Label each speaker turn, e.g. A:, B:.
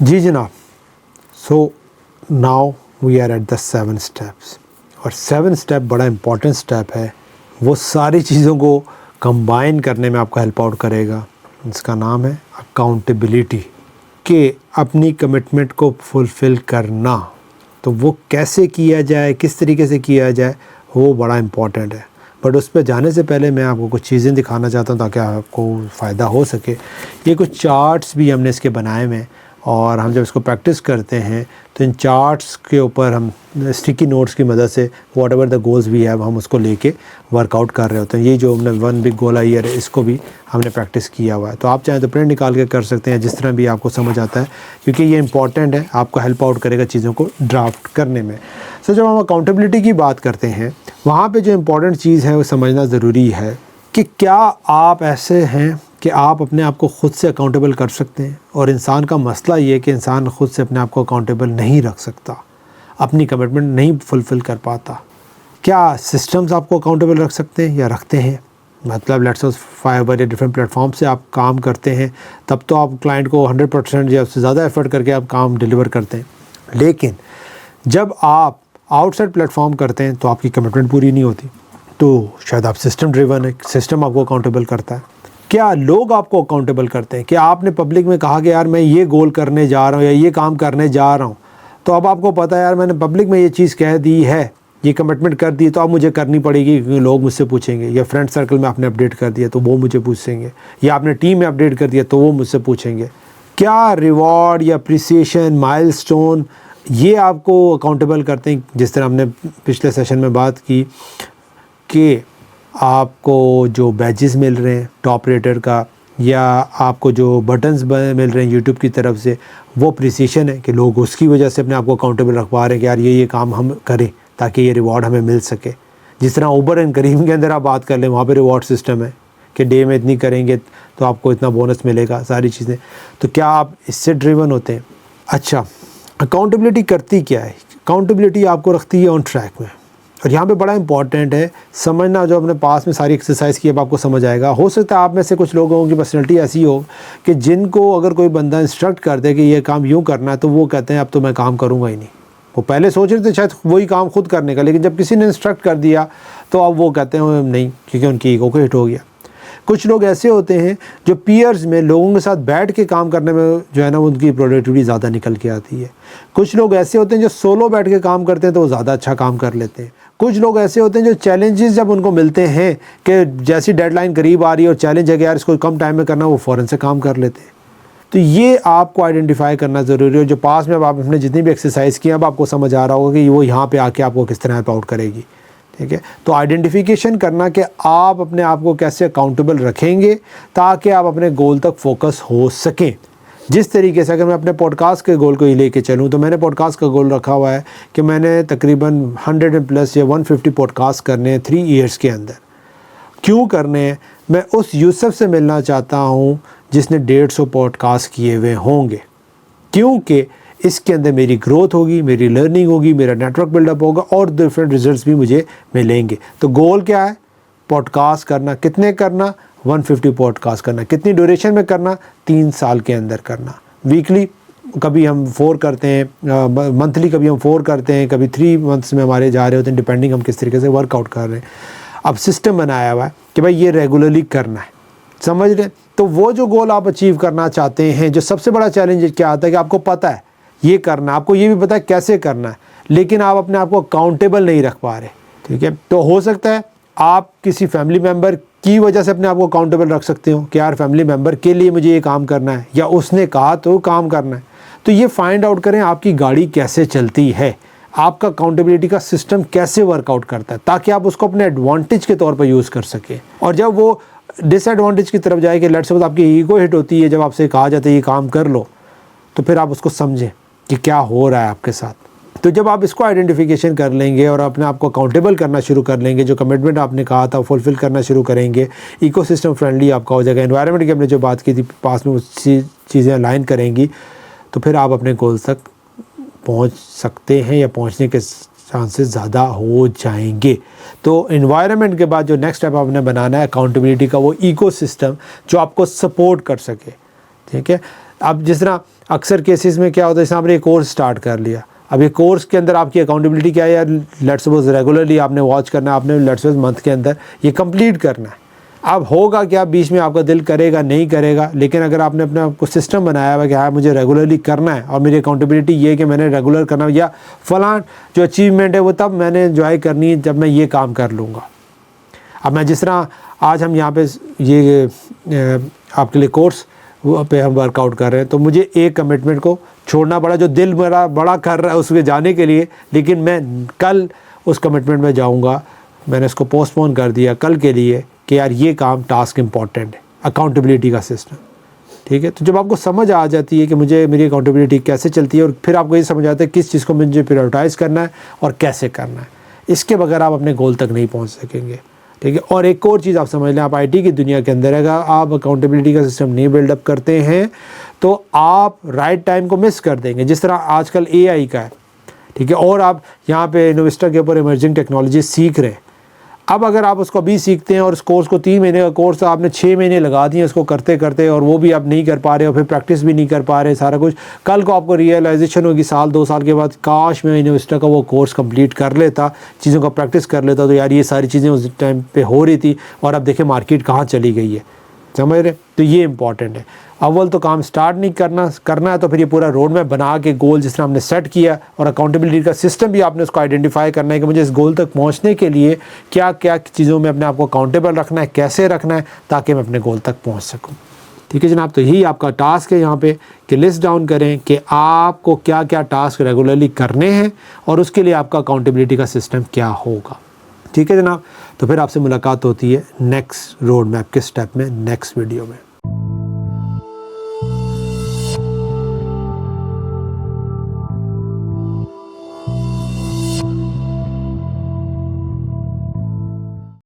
A: जी जनाब, so now we are at the 7 steps और 7 step बड़ा इम्पॉर्टेंट स्टेप है। वो सारी चीज़ों को कंबाइन करने में आपको हेल्प आउट करेगा। इसका नाम है अकाउंटेबिलिटी, कि अपनी कमिटमेंट को फुलफ़िल करना। तो वो कैसे किया जाए, किस तरीके से किया जाए, वो बड़ा इम्पॉर्टेंट है। बट उस पर जाने से पहले मैं आपको कुछ चीज़ें दिखाना चाहता हूँ ताकि आपको फ़ायदा हो सके। ये कुछ चार्ट्स भी हमने इसके बनाए हुए हैं और हम जब इसको प्रैक्टिस करते हैं तो इन चार्ट्स के ऊपर हम स्टिकी नोट्स की मदद से वॉट एवर द गोल्स भी है हम उसको लेके वर्कआउट कर रहे होते हैं। ये जो हमने 1 बिग गोल ईयर है इसको भी हमने प्रैक्टिस किया हुआ है। तो आप चाहें तो प्रिंट निकाल के कर सकते हैं, जिस तरह भी आपको समझ आता है, क्योंकि ये इंपॉर्टेंट है, आपको हेल्प आउट करेगा चीज़ों को ड्राफ्ट करने में। सो जब हम अकाउंटेबिलिटी की बात करते हैं वहाँ पर जो इम्पॉर्टेंट चीज़ है वो समझना ज़रूरी है कि क्या आप ऐसे हैं कि आप अपने आप को ख़ुद से अकाउंटेबल कर सकते हैं। और इंसान का मसला ये है कि इंसान ख़ुद से अपने आप को अकाउंटेबल नहीं रख सकता, अपनी कमिटमेंट नहीं फुलफ़िल कर पाता। क्या सिस्टम्स आपको अकाउंटेबल रख सकते हैं या रखते हैं? मतलब लेट्स सपोज फाइवर या डिफरेंट प्लेटफॉर्म से आप काम करते हैं, तब तो आप क्लाइंट को 100% या उससे ज़्यादा एफर्ट करके आप काम डिलीवर करते हैं। लेकिन जब आप आउटसाइड प्लेटफॉर्म करते हैं तो आपकी कमिटमेंट पूरी नहीं होती। तो शायद आप सिस्टम ड्रिवन है, सिस्टम आपको अकाउंटेबल करता है। क्या लोग आपको अकाउंटेबल करते हैं? क्या आपने पब्लिक में कहा कि यार मैं ये गोल करने जा रहा हूँ या ये काम करने जा रहा हूँ, तो अब आपको पता है यार मैंने पब्लिक में ये चीज़ कह दी है, ये कमिटमेंट कर दी, तो अब मुझे करनी पड़ेगी क्योंकि लोग मुझसे पूछेंगे। या फ्रेंड सर्कल में आपने अपडेट कर दिया तो वो मुझे पूछेंगे, या आपने टीम में अपडेट कर दिया तो वो मुझसे पूछेंगे। क्या रिवॉर्ड या अप्रिसिएशन, माइलस्टोन, ये आपको अकाउंटेबल करते हैं? जिस तरह हमने पिछले सेशन में बात की कि आपको जो बैजेस मिल रहे हैं टॉप रेटर का, या आपको जो बटन्स मिल रहे हैं यूट्यूब की तरफ से, वो अप्रिसिएशन है कि लोग उसकी वजह से अपने आप को अकाउंटेबल रखवा रहे हैं कि यार ये काम हम करें ताकि ये रिवॉर्ड हमें मिल सके। जिस तरह उबर एंड करीम के अंदर आप बात कर लें, वहाँ पे रिवॉर्ड सिस्टम है कि डे में इतनी करेंगे तो आपको इतना बोनस मिलेगा, सारी चीज़ें। तो क्या आप इससे ड्रिवन होते हैं? अच्छा, अकाउंटेबिलिटी करती क्या है? अकाउंटेबिलिटी आपको रखती है ऑन ट्रैक में। और यहाँ पे बड़ा इंपॉर्टेंट है समझना, जो अपने पास में सारी एक्सरसाइज की अब आपको समझ आएगा। हो सकता है आप में से कुछ लोगों की पर्सनैलिटी ऐसी हो कि जिनको अगर कोई बंदा इंस्ट्रक्ट कर दे कि ये काम यूँ करना है तो वो कहते हैं अब तो मैं काम करूँगा ही नहीं। वो पहले सोच रहे थे शायद वही काम खुद करने का, लेकिन जब किसी ने इंस्ट्रक्ट कर दिया तो अब वो कहते हैं नहीं, क्योंकि उनकी ईगो को हिट हो गया। कुछ लोग ऐसे होते हैं जो पीयर्स में लोगों के साथ बैठ के काम करने में जो है ना उनकी प्रोडक्टिविटी ज़्यादा निकल के आती है। कुछ लोग ऐसे होते हैं जो सोलो बैठ के काम करते हैं तो वो ज़्यादा अच्छा काम कर लेते हैं। कुछ लोग ऐसे होते हैं जो चैलेंजेस जब उनको मिलते हैं कि जैसी डेडलाइन करीब आ रही है और चैलेंज है कि यार इसको कम टाइम में करना, वो फ़ौरन से काम कर लेते हैं। तो ये आपको आइडेंटिफाई करना ज़रूरी है। जो पास में अब आपने जितनी भी एक्सरसाइज की अब आपको समझ आ रहा होगा कि वो यहाँ पे आके आपको किस तरह हेल्प आउट करेगी। ठीक है, तो आइडेंटिफिकेशन करना कि आप अपने आप को कैसे अकाउंटेबल रखेंगे ताकि आप अपने गोल तक फोकस हो सकें। जिस तरीके से अगर मैं अपने पॉडकास्ट के गोल को ही लेके चलूँ तो मैंने पॉडकास्ट का गोल रखा हुआ है कि मैंने तकरीबन 100+ या 150 पॉडकास्ट करने हैं 3 ईयर्स के अंदर। क्यों करने हैं? मैं उस यूसुफ से मिलना चाहता हूँ जिसने 150 पॉडकास्ट किए हुए होंगे, क्योंकि इसके अंदर मेरी ग्रोथ होगी, मेरी लर्निंग होगी, मेरा नेटवर्क बिल्डअप होगा और डिफरेंट रिजल्ट्स भी मुझे मिलेंगे। तो गोल क्या है? पॉडकास्ट करना। कितने करना? 150 पॉडकास्ट करना। कितनी ड्यूरेशन में करना? 3 साल के अंदर करना। वीकली कभी हम 4 करते हैं, मंथली कभी हम 4 करते हैं, कभी 3 मंथ्स में हमारे जा रहे होते हैं, डिपेंडिंग हम किस तरीके से वर्कआउट कर रहे हैं। अब सिस्टम बनाया हुआ है कि भाई ये रेगुलरली करना है, समझ रहे? तो वो जो गोल आप अचीव करना चाहते हैं, जो सबसे बड़ा चैलेंज क्या आता है कि आपको पता है ये करना, आपको ये भी पता है कैसे करना है, लेकिन आप अपने आप को अकाउंटेबल नहीं रख पा रहे। ठीक है, तो हो सकता है आप किसी फैमिली मेम्बर की वजह से अपने आप को अकाउंटेबल रख सकते हो कि यार फैमिली मेम्बर के लिए मुझे ये काम करना है, या उसने कहा तो काम करना है। तो ये फाइंड आउट करें आपकी गाड़ी कैसे चलती है, आपका अकाउंटेबिलिटी का सिस्टम कैसे वर्कआउट करता है, ताकि आप उसको अपने एडवांटेज के तौर पर यूज़ कर सकें। और जब वो डिसएडवांटेज की तरफ जाए कि लेट्स सपोज आपकी ईगो हिट होती है, जब आपसे कहा जाता है ये काम कर लो, तो फिर आप उसको समझें कि क्या हो रहा है आपके साथ। तो जब आप इसको आइडेंटिफिकेशन कर लेंगे और अपने आप को अकाउंटेबल करना शुरू कर लेंगे, जो कमिटमेंट आपने कहा था फुलफ़िल करना शुरू करेंगे, इकोसिस्टम फ्रेंडली आपका हो जाएगा, एनवायरनमेंट की हमने जो बात की थी पास में उसी चीज़ें अलाइन करेंगी, तो फिर आप अपने गोल तक पहुंच सकते हैं या पहुंचने के चांसेस ज़्यादा हो जाएंगे। तो एनवायरनमेंट के बाद जो नेक्स्ट स्टेप आपने बनाना है अकाउंटेबिलिटी का, वो इकोसिस्टम जो आपको सपोर्ट कर सके। ठीक है, अब जिस तरह अक्सर केसेस में क्या होता है, जैसे आपने एक कोर्स स्टार्ट कर लिया, अब ये कोर्स के अंदर आपकी अकाउंटेबिलिटी क्या है यार, लेट्स सपोज रेगुलरली आपने वॉच करना है, आपने लेट्स सपोज मंथ के अंदर ये कंप्लीट करना है। अब होगा क्या, बीच में आपका दिल करेगा नहीं करेगा, लेकिन अगर आपने अपने आपको सिस्टम बनाया हुआ कि हाँ मुझे रेगुलरली करना है और मेरी अकाउंटेबिलिटी ये है कि मैंने रेगुलर करना है, या फलां जो अचीवमेंट है वो तब मैंने एंजॉय करनी है जब मैं ये काम कर लूँगा। अब मैं जिस तरह आज हम यहाँ पे ये आपके लिए कोर्स पे हम वर्कआउट कर रहे हैं, तो मुझे एक कमिटमेंट को छोड़ना पड़ा जो दिल मेरा बड़ा कर रहा है उसके जाने के लिए, लेकिन मैं कल उस कमिटमेंट में जाऊंगा। मैंने इसको पोस्टपोन कर दिया कल के लिए कि यार ये काम टास्क इम्पॉर्टेंट है, अकाउंटेबिलिटी का सिस्टम, ठीक है। तो जब आपको समझ आ जाती है कि मुझे मेरी अकाउंटेबिलिटी कैसे चलती है, और फिर आपको ये समझ आता है किस चीज़ को मुझे प्रायोरिटाइज़ करना है और कैसे करना है, इसके बगैर आप अपने गोल तक नहीं पहुँच सकेंगे, ठीक है। और एक और चीज़ आप समझ लें, आप आईटी की दुनिया के अंदर अगर आप अकाउंटेबिलिटी का सिस्टम नहीं बिल्डअप करते हैं तो आप राइट टाइम को मिस कर देंगे। जिस तरह आजकल एआई का है, ठीक है, और आप यहाँ पे इनोवेस्टा के ऊपर इमर्जिंग टेक्नोलॉजी सीख रहे हैं। अब अगर आप उसको अभी सीखते हैं और उस कोर्स को 3 महीने का कोर्स आपने 6 महीने लगा दिए उसको करते करते, और वो भी आप नहीं कर पा रहे और फिर प्रैक्टिस भी नहीं कर पा रहे सारा कुछ, कल को आपको रियलाइजेशन होगी साल 2 साल के बाद, काश मैं इनोवेस्टा का वो कोर्स कंप्लीट कर लेता, चीज़ों का प्रैक्टिस कर लेता, तो यार ये सारी चीज़ें उस टाइम पे हो रही थी, और अब देखें मार्केट कहाँ चली गई है, समझ रहे। तो ये इंपॉर्टेंट है। अव्वल तो काम स्टार्ट नहीं करना है तो फिर ये पूरा रोड मैप बना के गोल जिस तरह हमने सेट किया, और अकाउंटेबिलिटी का सिस्टम भी आपने उसको आइडेंटिफाई करना है कि मुझे इस गोल तक पहुंचने के लिए क्या क्या चीज़ों में अपने आप को अकाउंटेबल रखना है, कैसे रखना है, ताकि मैं अपने गोल तक पहुंच सकूं। ठीक है जनाब, तो यही आपका टास्क है यहाँ पे कि लिस्ट डाउन करें कि आपको क्या क्या टास्क रेगुलरली करने हैं और उसके लिए आपका अकाउंटेबिलिटी का सिस्टम क्या होगा। ठीक है जनाब, तो फिर आपसे मुलाकात होती है नेक्स्ट रोड मैप के स्टेप में, नेक्स्ट वीडियो में।